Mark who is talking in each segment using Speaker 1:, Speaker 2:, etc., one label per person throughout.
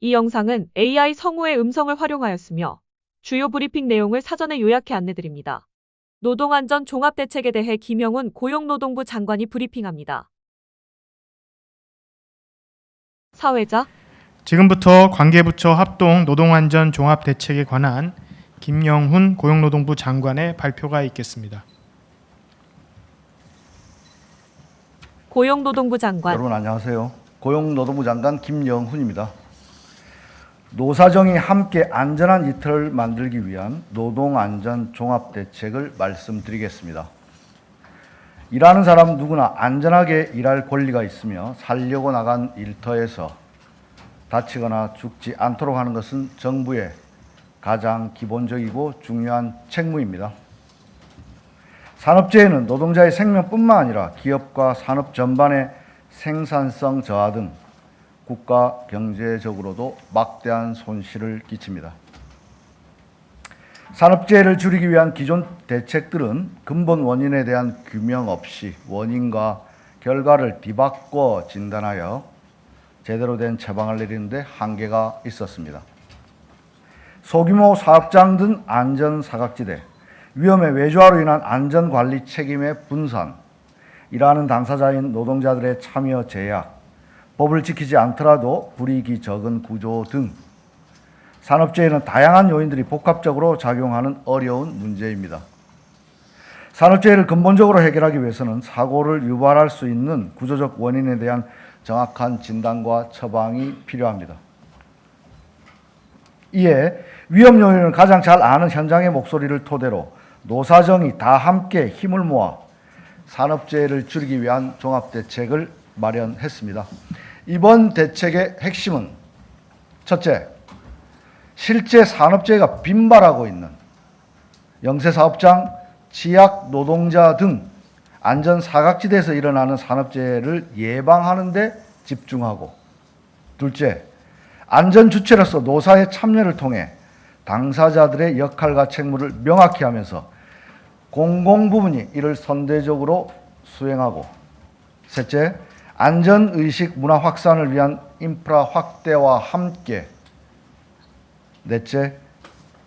Speaker 1: 이 영상은 AI 성우의 음성을 활용하였으며 주요 브리핑 내용을 사전에 요약해 안내드립니다. 노동안전 종합대책에 대해 김영훈 고용노동부 장관이 브리핑합니다. 사회자,
Speaker 2: 지금부터 관계부처 합동 노동안전 종합대책에 관한 김영훈 고용노동부 장관의 발표가 있겠습니다.
Speaker 1: 고용노동부 장관.
Speaker 3: 여러분 안녕하세요. 고용노동부 장관 김영훈입니다. 노사정이 함께 안전한 이틀을 만들기 위한 노동안전 종합대책을 말씀드리겠습니다. 일하는 사람 누구나 안전하게 일할 권리가 있으며 살려고 나간 일터에서 다치거나 죽지 않도록 하는 것은 정부의 가장 기본적이고 중요한 책무입니다. 산업재해는 노동자의 생명뿐만 아니라 기업과 산업 전반의 생산성 저하 등 국가 경제적으로도 막대한 손실을 끼칩니다. 산업재해를 줄이기 위한 기존 대책들은 근본 원인에 대한 규명 없이 원인과 결과를 뒤바꿔 진단하여 제대로 된 처방을 내리는데 한계가 있었습니다. 소규모 사업장 등 안전사각지대, 위험의 외주화로 인한 안전관리 책임의 분산, 일하는 당사자인 노동자들의 참여 제약, 법을 지키지 않더라도 불이익이 적은 구조 등 산업재해는 다양한 요인들이 복합적으로 작용하는 어려운 문제입니다. 산업재해를 근본적으로 해결하기 위해서는 사고를 유발할 수 있는 구조적 원인에 대한 정확한 진단과 처방이 필요합니다. 이에 위험 요인을 가장 잘 아는 현장의 목소리를 토대로 노사정이 다 함께 힘을 모아 산업재해를 줄이기 위한 종합대책을 마련했습니다. 이번 대책의 핵심은 첫째, 실제 산업재해가 빈발하고 있는 영세사업장, 취약 노동자 등 안전사각지대에서 일어나는 산업재해를 예방하는 데 집중하고, 둘째, 안전주체로서 노사의 참여를 통해 당사자들의 역할과 책무를 명확히 하면서 공공부문이 이를 선대적으로 수행하고, 셋째, 안전의식 문화 확산을 위한 인프라 확대와 함께, 넷째,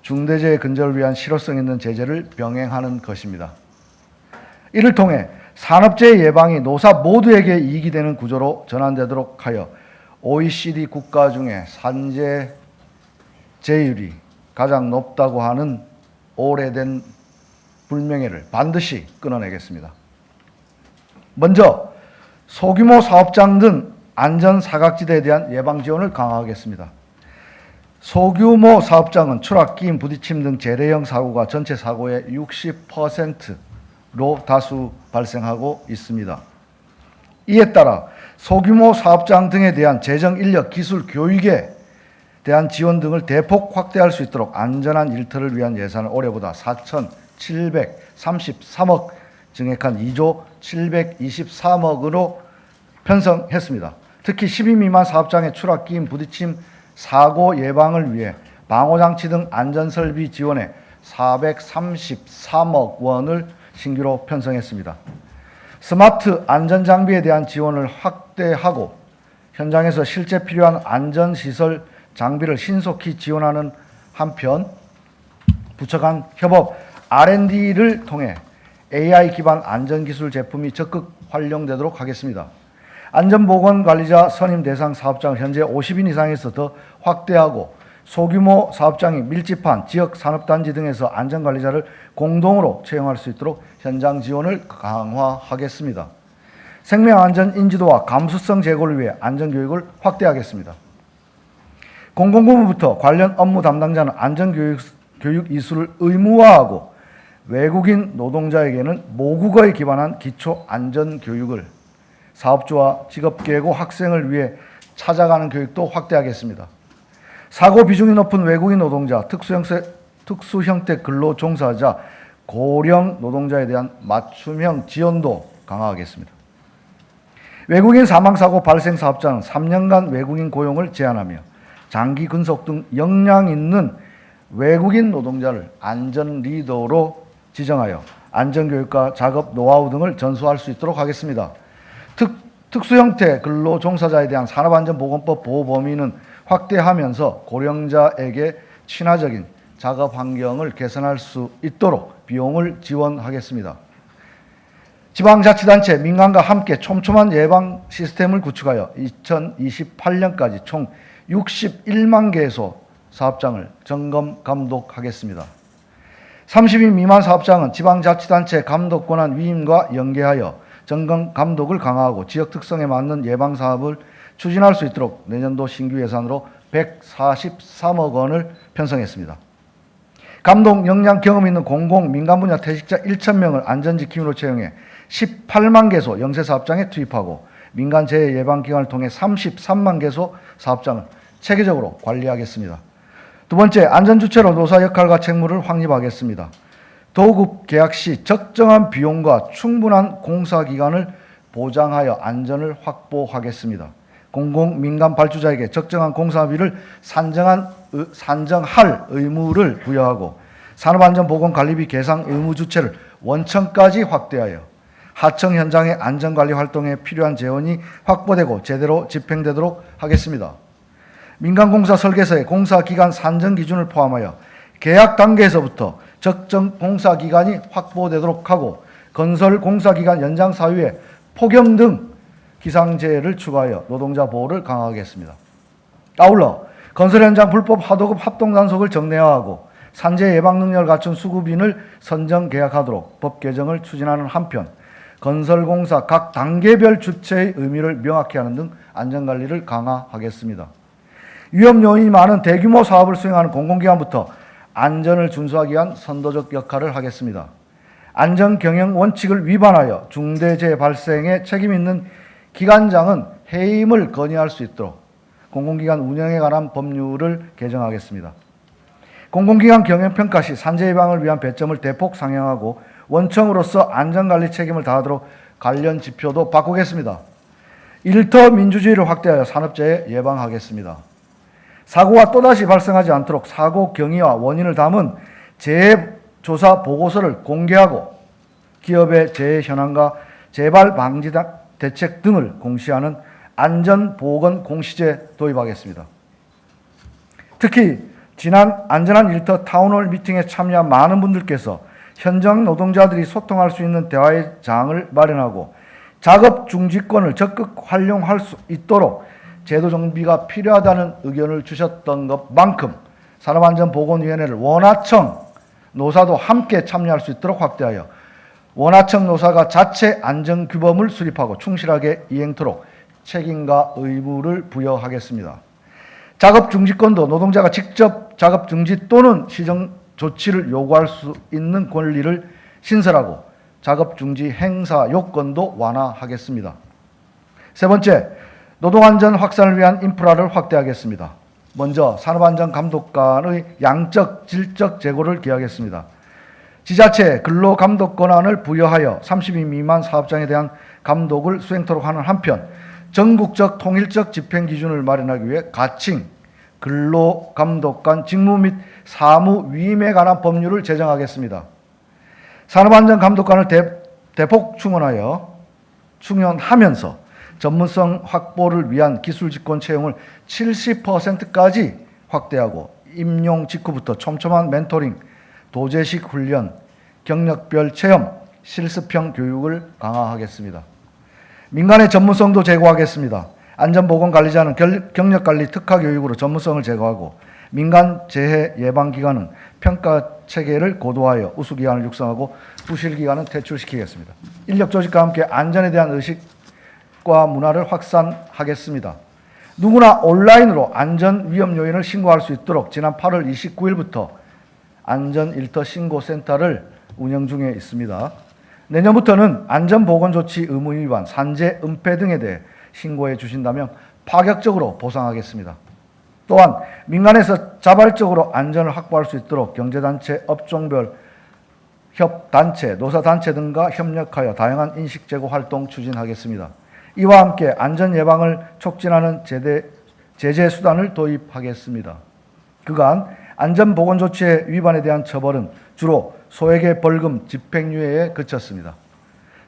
Speaker 3: 중대재해 근절을 위한 실효성 있는 제재를 병행하는 것입니다. 이를 통해 산업재해 예방이 노사 모두에게 이익이 되는 구조로 전환되도록 하여 OECD 국가 중에 산재재율이 가장 높다고 하는 오래된 불명예를 반드시 끊어내겠습니다. 먼저 소규모 사업장 등 안전사각지대에 대한 예방 지원을 강화하겠습니다. 소규모 사업장은 추락, 끼임, 부딪힘 등 재래형 사고가 전체 사고의 60%로 다수 발생하고 있습니다. 이에 따라 소규모 사업장 등에 대한 재정 인력, 기술, 교육에 대한 지원 등을 대폭 확대할 수 있도록 안전한 일터를 위한 예산을 올해보다 4,733억 증액한 2조 723억으로 편성했습니다. 특히 12 미만 사업장의 추락, 끼임, 부딪힘, 사고 예방을 위해 방호장치 등 안전설비 지원에 433억 원을 신규로 편성했습니다. 스마트 안전장비에 대한 지원을 확대하고 현장에서 실제 필요한 안전시설 장비를 신속히 지원하는 한편 부처 간 협업 R&D를 통해 AI 기반 안전기술 제품이 적극 활용되도록 하겠습니다. 안전보건관리자 선임 대상 사업장을 현재 50인 이상에서 더 확대하고 소규모 사업장이 밀집한 지역산업단지 등에서 안전관리자를 공동으로 채용할 수 있도록 현장 지원을 강화하겠습니다. 생명안전 인지도와 감수성 제고를 위해 안전교육을 확대하겠습니다. 공공부문부터 관련 업무 담당자는 안전교육 이수를 의무화하고 외국인 노동자에게는 모국어에 기반한 기초 안전교육을, 사업주와 직업계고 학생을 위해 찾아가는 교육도 확대하겠습니다. 사고 비중이 높은 외국인 노동자, 특수형태 근로 종사자, 고령 노동자에 대한 맞춤형 지원도 강화하겠습니다. 외국인 사망사고 발생 사업자는 3년간 외국인 고용을 제한하며 장기 근속 등 역량 있는 외국인 노동자를 안전 리더로 지정하여 안전교육과 작업 노하우 등을 전수할 수 있도록 하겠습니다. 특수형태 근로 종사자에 대한 산업안전보건법 보호 범위는 확대하면서 고령자에게 친화적인 작업 환경을 개선할 수 있도록 비용을 지원하겠습니다. 지방자치단체, 민간과 함께 촘촘한 예방 시스템을 구축하여 2028년까지 총 61만 개소 사업장을 점검 감독하겠습니다. 30인 미만 사업장은 지방자치단체 감독권한 위임과 연계하여 점검 감독을 강화하고 지역 특성에 맞는 예방 사업을 추진할 수 있도록 내년도 신규 예산으로 143억 원을 편성했습니다. 감독 역량 경험 있는 공공 민간 분야 퇴직자 1,000명을 안전지킴이로 채용해 18만 개소 영세 사업장에 투입하고 민간 재해 예방 기관을 통해 33만 개소 사업장을 체계적으로 관리하겠습니다. 두 번째, 안전주체로 노사 역할과 책무를 확립하겠습니다. 도급 계약 시 적정한 비용과 충분한 공사 기간을 보장하여 안전을 확보하겠습니다. 공공 민간 발주자에게 적정한 공사비를 산정할 의무를 부여하고 산업안전보건관리비 계상 의무 주체를 원청까지 확대하여 하청 현장의 안전관리 활동에 필요한 재원이 확보되고 제대로 집행되도록 하겠습니다. 민간공사 설계서에 공사기간 산정 기준을 포함하여 계약 단계에서부터 적정 공사기간이 확보되도록 하고 건설 공사기간 연장 사유에 폭염 등 기상재해를 추가하여 노동자 보호를 강화하겠습니다. 아울러 건설 현장 불법 하도급 합동단속을 정례화하고 산재 예방 능력을 갖춘 수급인을 선정 계약하도록 법 개정을 추진하는 한편 건설공사 각 단계별 주체의 의미를 명확히 하는 등 안전관리를 강화하겠습니다. 위험 요인이 많은 대규모 사업을 수행하는 공공기관부터 안전을 준수하기 위한 선도적 역할을 하겠습니다. 안전경영 원칙을 위반하여 중대재해 발생에 책임 있는 기관장은 해임을 건의할 수 있도록 공공기관 운영에 관한 법률을 개정하겠습니다. 공공기관 경영평가 시 산재 예방을 위한 배점을 대폭 상향하고 원청으로서 안전관리 책임을 다하도록 관련 지표도 바꾸겠습니다. 일터 민주주의를 확대하여 산업재해 예방하겠습니다. 사고가 또다시 발생하지 않도록 사고 경위와 원인을 담은 재해 조사 보고서를 공개하고 기업의 재해 현황과 재발 방지 대책 등을 공시하는 안전보건 공시제 도입하겠습니다. 특히 지난 안전한 일터 타운홀 미팅에 참여한 많은 분들께서 현장 노동자들이 소통할 수 있는 대화의 장을 마련하고 작업 중지권을 적극 활용할 수 있도록 제도 정비가 필요하다는 의견을 주셨던 것만큼 산업안전보건위원회를 원하청 노사도 함께 참여할 수 있도록 확대하여 원하청 노사가 자체 안전규범을 수립하고 충실하게 이행토록 책임과 의무를 부여하겠습니다. 작업 중지권도 노동자가 직접 작업 중지 또는 시정 조치를 요구할 수 있는 권리를 신설하고 작업 중지 행사 요건도 완화하겠습니다. 세 번째, 노동안전 확산을 위한 인프라를 확대하겠습니다. 먼저 산업안전감독관의 양적, 질적 제고를 기하겠습니다. 지자체 근로감독 권한을 부여하여 30인 미만 사업장에 대한 감독을 수행토록 하는 한편 전국적 통일적 집행기준을 마련하기 위해 가칭 근로감독관 직무 및 사무 위임에 관한 법률을 제정하겠습니다. 산업안전감독관을 대폭 충원하면서 전문성 확보를 위한 기술직권 채용을 70%까지 확대하고 임용 직후부터 촘촘한 멘토링, 도제식 훈련, 경력별 체험, 실습형 교육을 강화하겠습니다. 민간의 전문성도 제고하겠습니다. 안전보건관리자는 경력관리 특화교육으로 전문성을 제고하고 민간 재해 예방기관은 평가체계를 고도화하여 우수기관을 육성하고 부실기관은 퇴출시키겠습니다. 인력 조직과 함께 안전에 대한 의식과 문화를 확산하겠습니다. 누구나 온라인으로 안전 위험 요인을 신고할 수 있도록 지난 8월 29일부터 안전일터 신고센터를 운영 중에 있습니다. 내년부터는 안전보건조치 의무 위반, 산재, 은폐 등에 대해 신고해 주신다면 파격적으로 보상하겠습니다. 또한 민간에서 자발적으로 안전을 확보할 수 있도록 경제단체, 업종별 협단체, 노사단체 등과 협력하여 다양한 인식제고 활동 추진하겠습니다. 이와 함께 안전예방을 촉진하는 제재 수단을 도입하겠습니다. 그간 안전보건조치의 위반에 대한 처벌은 주로 소액의 벌금, 집행유예에 그쳤습니다.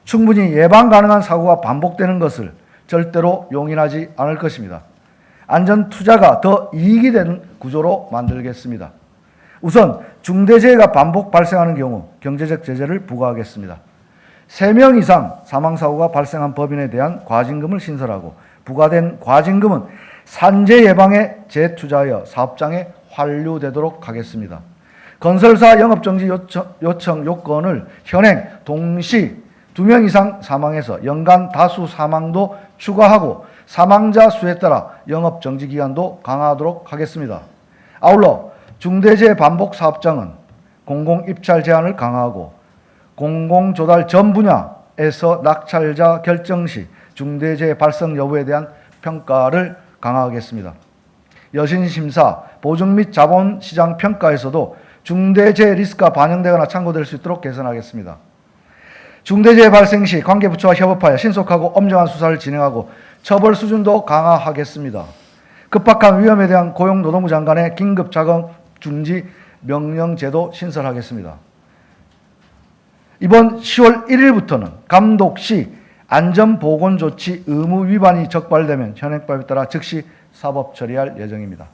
Speaker 3: 충분히 예방 가능한 사고가 반복되는 것을 절대로 용인하지 않을 것입니다. 안전투자가 더 이익이 되는 구조로 만들겠습니다. 우선 중대재해가 반복 발생하는 경우 경제적 제재를 부과하겠습니다. 3명 이상 사망사고가 발생한 법인에 대한 과징금을 신설하고 부과된 과징금은 산재 예방에 재투자하여 사업장에 환류되도록 하겠습니다. 건설사 영업정지 요청 요건을 현행 동시 2명 이상 사망해서 연간 다수 사망도 추가하고 사망자 수에 따라 영업정지 기간도 강화하도록 하겠습니다. 아울러 중대재해 반복 사업장은 공공입찰 제한을 강화하고 공공조달 전 분야에서 낙찰자 결정 시 중대재해 발생 여부에 대한 평가를 강화하겠습니다. 여신심사, 보증 및 자본시장 평가에서도 중대재해 리스크가 반영되거나 참고될 수 있도록 개선하겠습니다. 중대재해 발생 시 관계부처와 협업하여 신속하고 엄정한 수사를 진행하고 처벌 수준도 강화하겠습니다. 급박한 위험에 대한 고용노동부 장관의 긴급 작업 중지 명령제도 신설하겠습니다. 이번 10월 1일부터는 감독 시 안전보건조치 의무 위반이 적발되면 현행법에 따라 즉시 사법 처리할 예정입니다.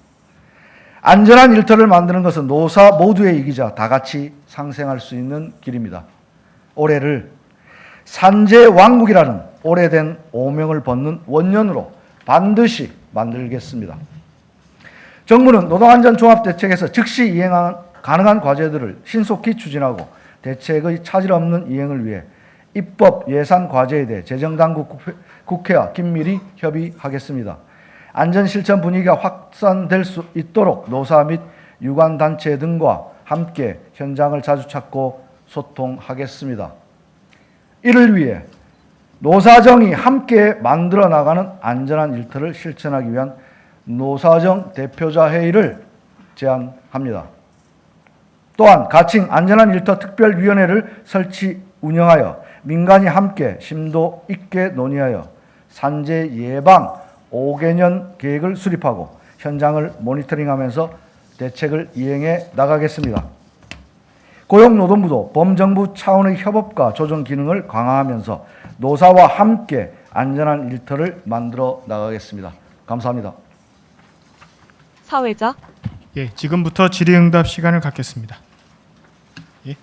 Speaker 3: 안전한 일터를 만드는 것은 노사 모두의 이기자 다 같이 상생할 수 있는 길입니다. 올해를 산재왕국이라는 오래된 오명을 벗는 원년으로 반드시 만들겠습니다. 정부는 노동안전종합대책에서 즉시 이행 가능한 과제들을 신속히 추진하고 대책의 차질 없는 이행을 위해 입법 예산 과제에 대해 재정당국 국회와 긴밀히 협의하겠습니다. 안전실천 분위기가 확산될 수 있도록 노사 및 유관단체 등과 함께 현장을 자주 찾고 소통하겠습니다. 이를 위해 노사정이 함께 만들어 나가는 안전한 일터를 실천하기 위한 노사정 대표자 회의를 제안합니다. 또한 가칭 안전한 일터 특별위원회를 설치 운영하여 민간이 함께 심도 있게 논의하여 산재 예방 5개년 계획을 수립하고 현장을 모니터링하면서 대책을 이행해 나가겠습니다. 고용노동부도 범정부 차원의 협업과 조정 기능을 강화하면서 노사와 함께 안전한 일터를 만들어 나가겠습니다. 감사합니다.
Speaker 1: 사회자
Speaker 2: 예, 지금부터 질의응답 시간을 갖겠습니다. 예.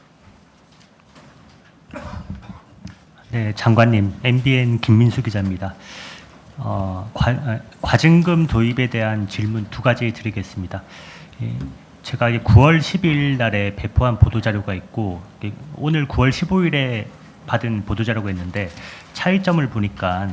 Speaker 4: 네, 장관님, MBN 김민수 기자입니다. 과징금 도입에 대한 질문 2가지 드리겠습니다. 예, 제가 9월 10일 날에 배포한 보도자료가 있고 오늘 9월 15일에 받은 보도자료가 있는데 차이점을 보니까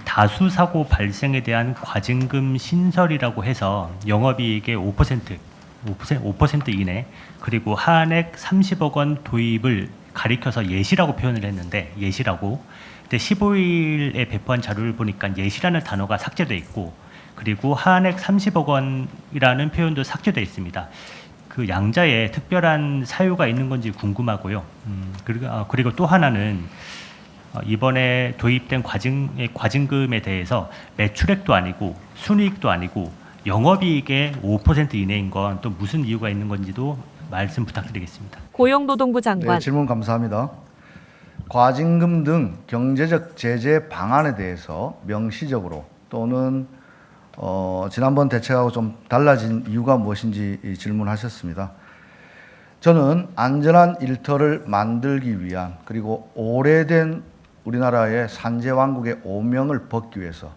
Speaker 4: 다수 사고 발생에 대한 과징금 신설이라고 해서 영업이익의 5% 이내 그리고 한액 30억 원 도입을 가리켜서 예시라고 표현을 했는데 예시라고. 근데 15일에 배포한 자료를 보니까 예시라는 단어가 삭제돼 있고 그리고 한액 30억 원이라는 표현도 삭제돼 있습니다. 그 양자에 특별한 사유가 있는 건지 궁금하고요. 그리고 또 하나는 이번에 도입된 과징금에 대해서 매출액도 아니고 순이익도 아니고 영업이익의 5% 이내인 건 또 무슨 이유가 있는 건지도 말씀 부탁드리겠습니다.
Speaker 1: 고용노동부 장관
Speaker 3: 네, 질문 감사합니다. 과징금 등 경제적 제재 방안에 대해서 명시적으로 또는 지난번 대책하고 좀 달라진 이유가 무엇인지 질문하셨습니다. 저는 안전한 일터를 만들기 위한 그리고 오래된 우리나라의 산재왕국의 오명을 벗기 위해서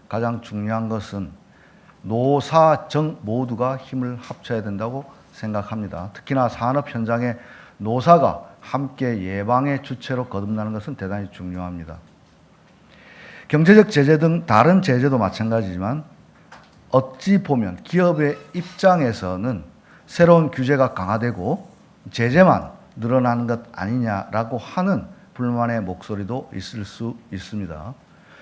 Speaker 3: 가장 중요한 것은 노사정 모두가 힘을 합쳐야 된다고 생각합니다. 특히나 산업 현장에 노사가 함께 예방의 주체로 거듭나는 것은 대단히 중요합니다. 경제적 제재 등 다른 제재도 마찬가지지만 어찌 보면 기업의 입장에서는 새로운 규제가 강화되고 제재만 늘어나는 것 아니냐라고 하는 불만의 목소리도 있을 수 있습니다.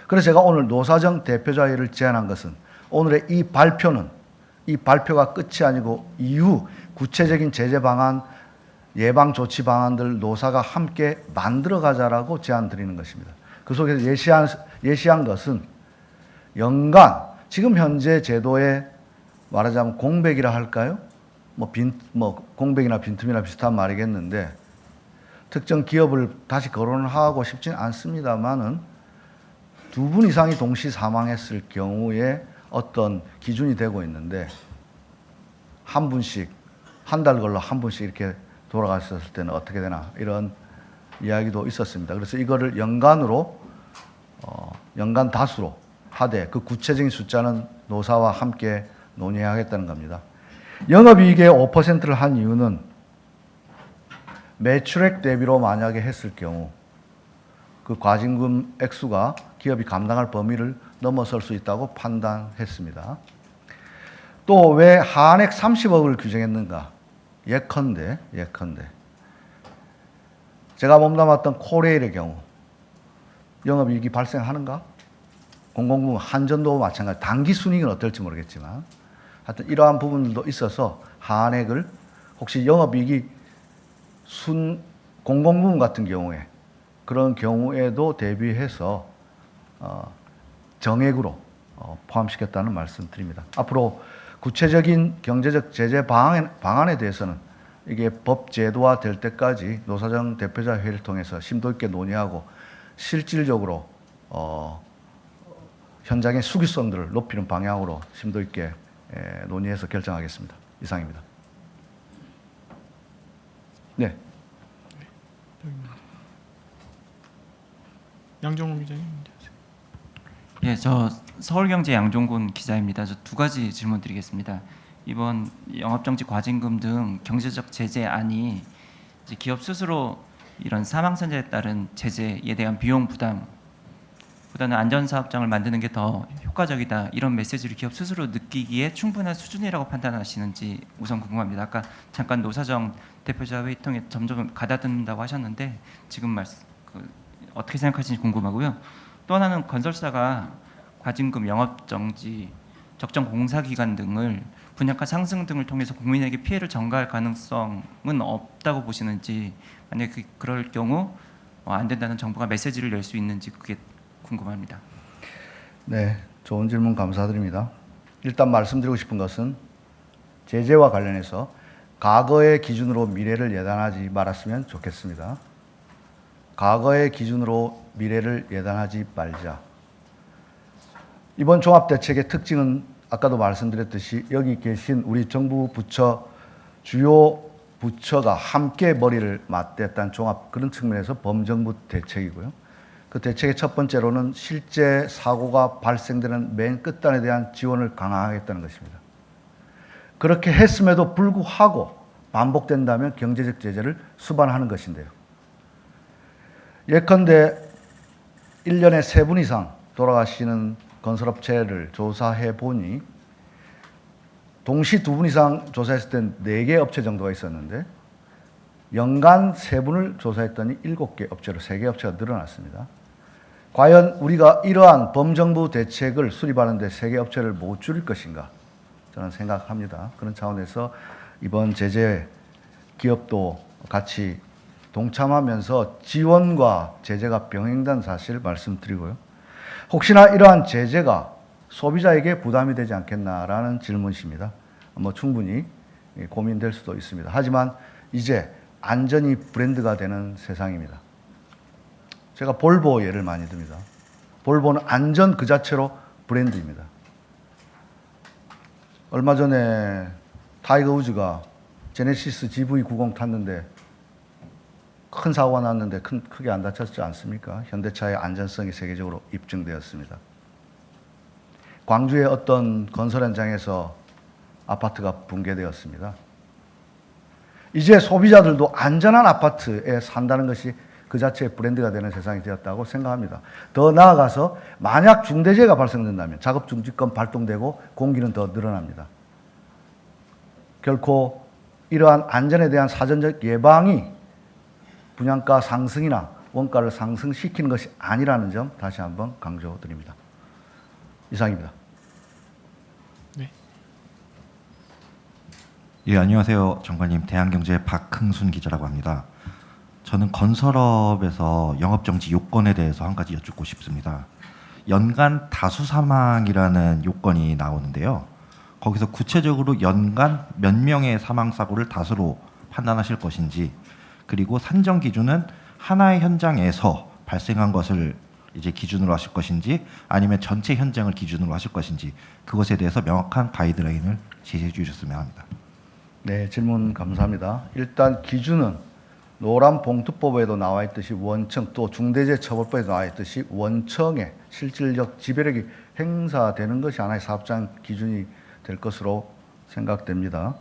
Speaker 3: 그래서 제가 오늘 노사정 대표자회의를 제안한 것은 오늘의 이 발표가 끝이 아니고 이후 구체적인 제재 방안, 예방 조치 방안들 노사가 함께 만들어가자라고 제안 드리는 것입니다. 그 속에서 예시한 것은 연간 지금 현재 제도에 말하자면 공백이라 할까요? 공백이나 빈틈이나 비슷한 말이겠는데 특정 기업을 다시 거론을 하고 싶진 않습니다만은 2분 이상이 동시 사망했을 경우에 어떤 기준이 되고 있는데 한 분씩 한 달 걸러 한 분씩 이렇게 돌아갔었을 때는 어떻게 되나 이런 이야기도 있었습니다. 그래서 이거를 연간으로 연간 다수로 하되 그 구체적인 숫자는 노사와 함께 논의하겠다는 겁니다. 영업이익의 5%를 한 이유는 매출액 대비로 만약에 했을 경우 그 과징금 액수가 기업이 감당할 범위를 넘어설 수 있다고 판단했습니다. 또 왜 한액 30억을 규정했는가? 예컨대 제가 몸담았던 코레일의 경우 영업이익이 발생하는가? 공공부문 한전도 마찬가지. 단기 순이익은 어떨지 모르겠지만 하여튼 이러한 부분들도 있어서 한액을 혹시 영업이익이 공공부문 같은 경우에 그런 경우에도 대비해서 정액으로 포함시켰다는 말씀드립니다. 앞으로 구체적인 경제적 제재 방안에 대해서는 이게 법 제도화 될 때까지 노사정 대표자 회의를 통해서 심도 있게 논의하고 실질적으로 현장의 수기성들을 높이는 방향으로 심도 있게 논의해서 결정하겠습니다. 이상입니다. 네.
Speaker 2: 양정훈 기자님.
Speaker 5: 예, 저 서울경제 양종곤 기자입니다. 저 두 가지 질문 드리겠습니다. 이번 영업정지 과징금 등 경제적 제재안이 이제 기업 스스로 이런 사망선제에 따른 제재에 대한 비용 부담보다는 안전사업장을 만드는 게 더 효과적이다, 이런 메시지를 기업 스스로 느끼기에 충분한 수준이라고 판단하시는지 우선 궁금합니다. 아까 잠깐 노사정 대표자 회의 통해 점점 가다듬는다고 하셨는데 지금 어떻게 생각하시는지 궁금하고요. 또 하나는 건설사가 과징금, 영업정지, 적정 공사기간 등을 분양가 상승 등을 통해서 국민에게 피해를 전가할 가능성은 없다고 보시는지, 만약에 그럴 경우 안 된다는 정부가 메시지를 낼 수 있는지 그게 궁금합니다.
Speaker 3: 네, 좋은 질문 감사드립니다. 일단 말씀드리고 싶은 것은 제재와 관련해서 과거의 기준으로 미래를 예단하지 말았으면 좋겠습니다. 과거의 기준으로 미래를 예단하지 말자. 이번 종합대책의 특징은 아까도 말씀드렸듯이 여기 계신 우리 정부 부처 주요 부처가 함께 머리를 맞댔다는 종합 그런 측면에서 범정부 대책이고요. 그 대책의 첫 번째로는 실제 사고가 발생되는 맨 끝단에 대한 지원을 강화하겠다는 것입니다. 그렇게 했음에도 불구하고 반복된다면 경제적 제재를 수반하는 것인데요. 예컨대 1년에 3분 이상 돌아가시는 건설업체를 조사해 보니 동시 2분 이상 조사했을 땐 4개 업체 정도가 있었는데 연간 3분을 조사했더니 7개 업체로 3개 업체가 늘어났습니다. 과연 우리가 이러한 범정부 대책을 수립하는 데 3개 업체를 못 줄일 것인가 저는 생각합니다. 그런 차원에서 이번 제재 기업도 같이 동참하면서 지원과 제재가 병행된 사실 말씀드리고요. 혹시나 이러한 제재가 소비자에게 부담이 되지 않겠나라는 질문이십니다. 충분히 고민될 수도 있습니다. 하지만 이제 안전이 브랜드가 되는 세상입니다. 제가 볼보 예를 많이 듭니다. 볼보는 안전 그 자체로 브랜드입니다. 얼마 전에 타이거 우즈가 제네시스 GV90 탔는데 큰 사고가 났는데 크게 안 다쳤지 않습니까? 현대차의 안전성이 세계적으로 입증되었습니다. 광주의 어떤 건설 현장에서 아파트가 붕괴되었습니다. 이제 소비자들도 안전한 아파트에 산다는 것이 그 자체의 브랜드가 되는 세상이 되었다고 생각합니다. 더 나아가서 만약 중대재해가 발생된다면 작업중지권 발동되고 공기는 더 늘어납니다. 결코 이러한 안전에 대한 사전적 예방이 분양가 상승이나 원가를 상승시키는 것이 아니라는 점 다시 한번 강조드립니다. 이상입니다.
Speaker 2: 네.
Speaker 6: 예, 안녕하세요. 정관님, 대한경제 박흥순 기자라고 합니다. 저는 건설업에서 영업정지 요건에 대해서 한 가지 여쭙고 싶습니다. 연간 다수 사망이라는 요건이 나오는데요. 거기서 구체적으로 연간 몇 명의 사망사고를 다수로 판단하실 것인지, 그리고 산정 기준은 하나의 현장에서 발생한 것을 이제 기준으로 하실 것인지 아니면 전체 현장을 기준으로 하실 것인지 그것에 대해서 명확한 가이드라인을 제시해 주셨으면 합니다.
Speaker 3: 네, 질문 감사합니다. 일단 기준은 노란봉투법에도 나와 있듯이 원청 또 중대재해처벌법에도 나와 있듯이 원청의 실질적 지배력이 행사되는 것이 하나의 사업장 기준이 될 것으로 생각됩니다.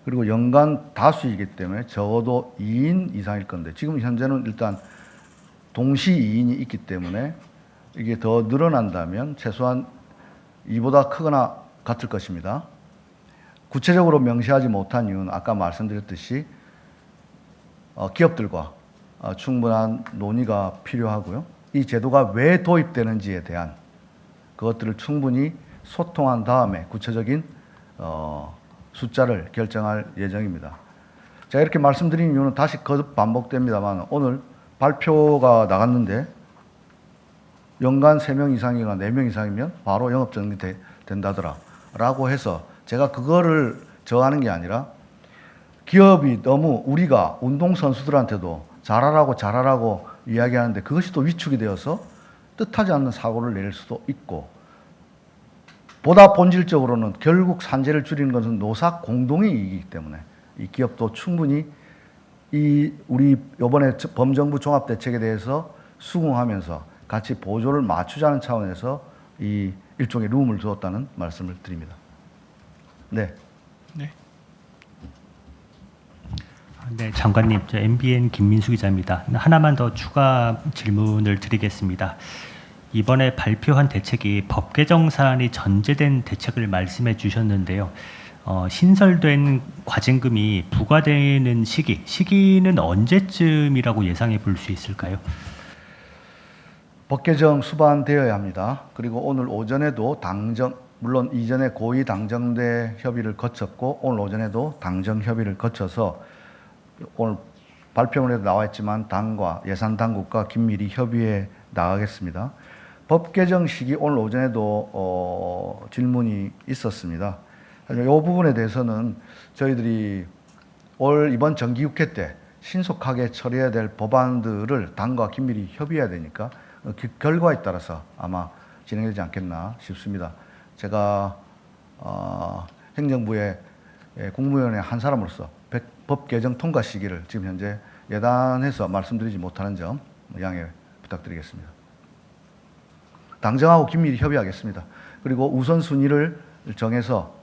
Speaker 3: 그리고 연간 다수이기 때문에 적어도 2인 이상일 건데 지금 현재는 일단 동시 2인이 있기 때문에 이게 더 늘어난다면 최소한 2보다 크거나 같을 것입니다. 구체적으로 명시하지 못한 이유는 아까 말씀드렸듯이 기업들과 충분한 논의가 필요하고요. 이 제도가 왜 도입되는지에 대한 그것들을 충분히 소통한 다음에 구체적인 숫자를 결정할 예정입니다. 제가 이렇게 말씀드린 이유는 다시 거듭 반복됩니다만 오늘 발표가 나갔는데 연간 3명 이상이나 4명 이상이면 바로 영업 정지된다더라 라고 해서 제가 그거를 저하는 게 아니라 기업이 너무 우리가 운동선수들한테도 잘하라고 이야기하는데 그것이 또 위축이 되어서 뜻하지 않는 사고를 낼 수도 있고 보다 본질적으로는 결국 산재를 줄이는 것은 노사 공동의 이익이기 때문에 이 기업도 충분히 우리 이번에 범정부 종합대책에 대해서 수긍하면서 같이 보조를 맞추자는 차원에서 이 일종의 룸을 두었다는 말씀을 드립니다. 네.
Speaker 2: 네.
Speaker 4: 네, 장관님, 저 MBN 김민수 기자입니다. 하나만 더 추가 질문을 드리겠습니다. 이번에 발표한 대책이 법 개정 사안이 전제된 대책을 말씀해 주셨는데요. 신설된 과징금이 부과되는 시기는 언제쯤이라고 예상해 볼 수 있을까요?
Speaker 3: 법 개정 수반되어야 합니다. 그리고 오늘 오전에도 물론 이전에 고위 당정대 협의를 거쳤고 오늘 오전에도 당정 협의를 거쳐서 오늘 발표문에도 나와 있지만 당과 예산 당국과 긴밀히 협의해 나가겠습니다. 법 개정 시기 오늘 오전에도 질문이 있었습니다. 이 부분에 대해서는 저희들이 이번 정기국회 때 신속하게 처리해야 될 법안들을 당과 긴밀히 협의해야 되니까 그 결과에 따라서 아마 진행되지 않겠나 싶습니다. 제가 행정부의 국무위원회 한 사람으로서 법 개정 통과 시기를 지금 현재 예단해서 말씀드리지 못하는 점 양해 부탁드리겠습니다. 당정하고 긴밀히 협의하겠습니다. 그리고 우선순위를 정해서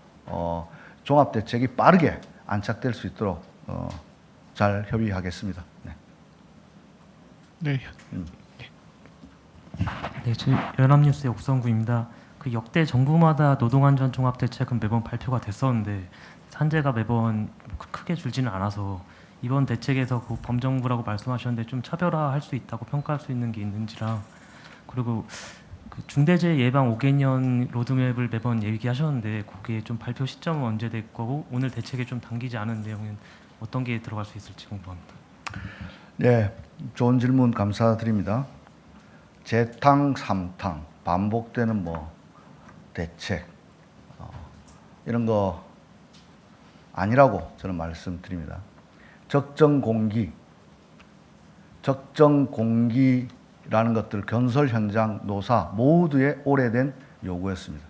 Speaker 3: 종합대책이 빠르게 안착될 수 있도록 잘 협의하겠습니다. 네.
Speaker 2: 네.
Speaker 7: 네, 연합뉴스의 옥성구입니다. 그 역대 정부마다 노동안전 종합대책은 매번 발표가 됐었는데 산재가 매번 크게 줄지는 않아서 이번 대책에서 그 범정부라고 말씀하셨는데 좀 차별화할 수 있다고 평가할 수 있는 게 있는지랑 그리고 그 중대재해 예방 5개년 로드맵을 매번 얘기하셨는데 거기에 좀 발표 시점은 언제 될 거고 오늘 대책에 좀 담기지 않은 내용은 어떤 게 들어갈 수 있을지 궁금합니다.
Speaker 3: 네, 좋은 질문 감사드립니다. 재탕, 삼탕, 반복되는 대책 이런 거 아니라고 저는 말씀드립니다. 적정 공기라는 것들 건설 현장 노사 모두의 오래된 요구였습니다.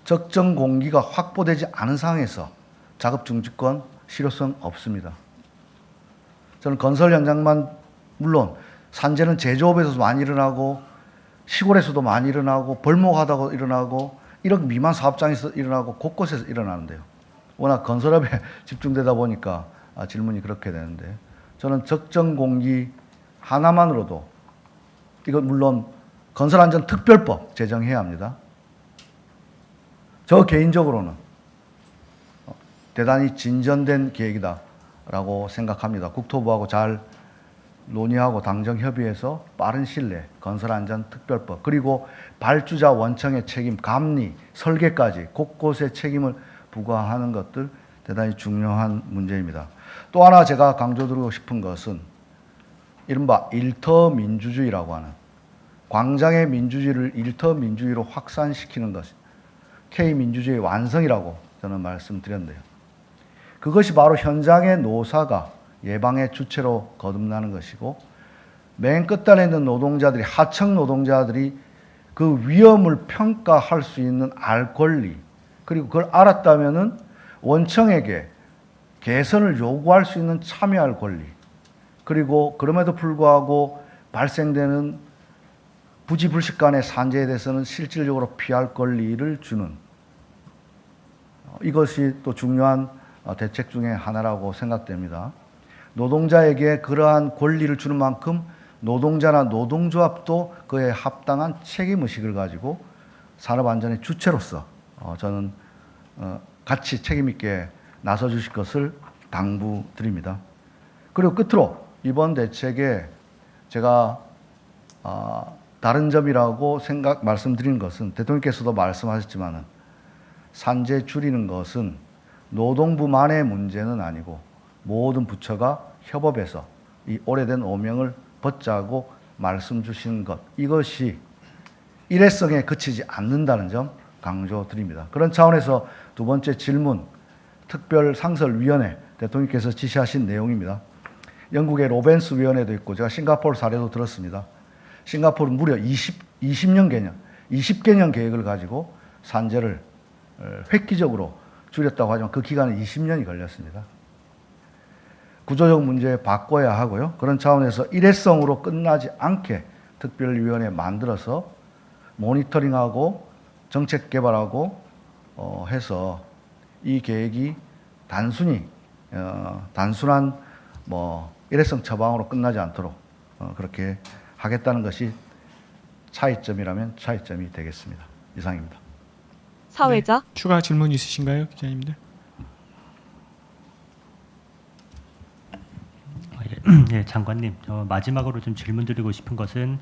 Speaker 3: 적정 공기가 확보되지 않은 상황에서 작업 중지권 실효성 없습니다. 저는 건설 현장만 물론 산재는 제조업에서도 많이 일어나고 시골에서도 많이 일어나고 벌목하다가 일어나고 1억 미만 사업장에서 일어나고 곳곳에서 일어나는데요. 워낙 건설업에 집중되다 보니까 질문이 그렇게 되는데 저는 적정 공기 하나만으로도 이건 물론 건설안전특별법 제정해야 합니다. 저 개인적으로는 대단히 진전된 계획이다라고 생각합니다. 국토부하고 잘 논의하고 당정 협의해서 빠른 시일 내에 건설안전특별법 그리고 발주자 원청의 책임, 감리, 설계까지 곳곳에 책임을 부과하는 것들 대단히 중요한 문제입니다. 또 하나 제가 강조드리고 싶은 것은 이른바 일터 민주주의라고 하는 광장의 민주주의를 일터 민주주의로 확산시키는 것, K민주주의의 완성이라고 저는 말씀드렸는데요. 그것이 바로 현장의 노사가 예방의 주체로 거듭나는 것이고 맨 끝단에 있는 노동자들이, 하청 노동자들이 그 위험을 평가할 수 있는 알 권리, 그리고 그걸 알았다면은 원청에게 개선을 요구할 수 있는 참여할 권리, 그리고 그럼에도 불구하고 발생되는 부지불식간의 산재에 대해서는 실질적으로 피할 권리를 주는, 이것이 또 중요한 대책 중에 하나라고 생각됩니다. 노동자에게 그러한 권리를 주는 만큼 노동자나 노동조합도 그에 합당한 책임의식을 가지고 산업안전의 주체로서 저는 같이 책임있게 나서주실 것을 당부드립니다. 그리고 끝으로 이번 대책에 제가 다른 점이라고 말씀드린 것은, 대통령께서도 말씀하셨지만은 산재 줄이는 것은 노동부만의 문제는 아니고 모든 부처가 협업해서 이 오래된 오명을 벗자고 말씀 주신 것, 이것이 일회성에 그치지 않는다는 점 강조드립니다. 그런 차원에서 두 번째 질문, 특별상설위원회, 대통령께서 지시하신 내용입니다. 영국의 로벤스 위원회도 있고 제가 싱가포르 사례도 들었습니다. 싱가포르는 무려 20년 개념, 20개년 계획을 가지고 산재를 획기적으로 줄였다고 하지만 그 기간은 20년이 걸렸습니다. 구조적 문제 바꿔야 하고요. 그런 차원에서 일회성으로 끝나지 않게 특별위원회 만들어서 모니터링하고 정책 개발하고 해서 이 계획이 단순한 일회성 처방으로 끝나지 않도록 그렇게 하겠다는 것이 차이점이라면 차이점이 되겠습니다. 이상입니다.
Speaker 1: 사회자.
Speaker 2: 추가 질문 있으신가요, 기자님들?
Speaker 4: 예, 장관님, 마지막으로 좀 질문드리고 싶은 것은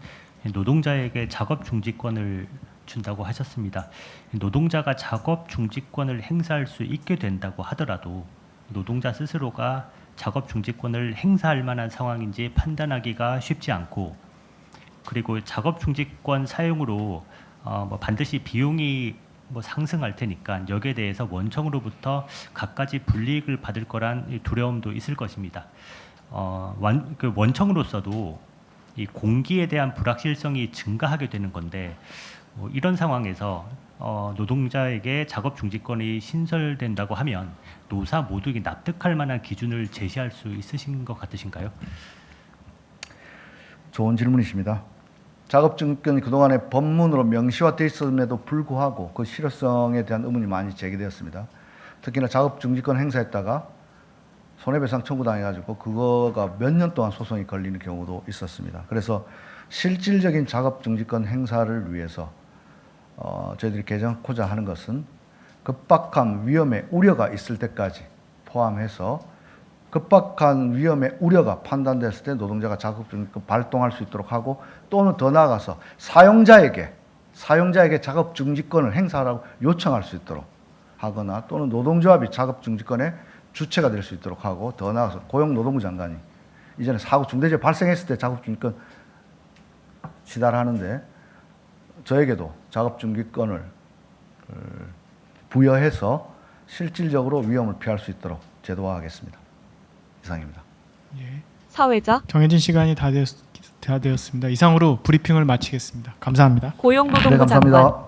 Speaker 4: 노동자에게 작업 중지권을 준다고 하셨습니다. 노동자가 작업 중지권을 행사할 수 있게 된다고 하더라도 노동자 스스로가 작업 중지권을 행사할 만한 상황인지 판단하기가 쉽지 않고, 그리고 작업 중지권 사용으로 반드시 비용이 상승할 테니까 여기에 대해서 원청으로부터 갖가지 불이익을 받을 거란 두려움도 있을 것입니다. 그 원청으로서도 이 공기에 대한 불확실성이 증가하게 되는 건데, 이런 상황에서 노동자에게 작업 중지권이 신설된다고 하면 노사 모두에게 납득할 만한 기준을 제시할 수 있으신 것 같으신가요?
Speaker 3: 좋은 질문이십니다. 작업 중지권이 그동안에 법문으로 명시화되어 있음에도 불구하고 그 실효성에 대한 의문이 많이 제기되었습니다. 특히나 작업 중지권 행사했다가 손해배상 청구당해가지고 그거가 몇 년 동안 소송이 걸리는 경우도 있었습니다. 그래서 실질적인 작업 중지권 행사를 위해서 저희들이 개정하고자 하는 것은 급박한 위험의 우려가 있을 때까지 포함해서 급박한 위험의 우려가 판단됐을 때 노동자가 작업 중지권 발동할 수 있도록 하고, 또는 더 나아가서 사용자에게 작업 중지권을 행사하라고 요청할 수 있도록 하거나, 또는 노동조합이 작업 중지권의 주체가 될 수 있도록 하고, 더 나아가서 고용노동부 장관이 이전에 사고 중대재해 발생했을 때 작업 중지권 시달하는데 저에게도 작업 중지권을 부여해서 실질적으로 위험을 피할 수 있도록 제도화하겠습니다. 이상입니다.
Speaker 2: 예.
Speaker 1: 사회자.
Speaker 2: 정해진 시간이 다 되었습니다. 이상으로 브리핑을 마치겠습니다. 감사합니다.
Speaker 1: 고용노동부
Speaker 3: 네, 감사합니다.
Speaker 1: 장관.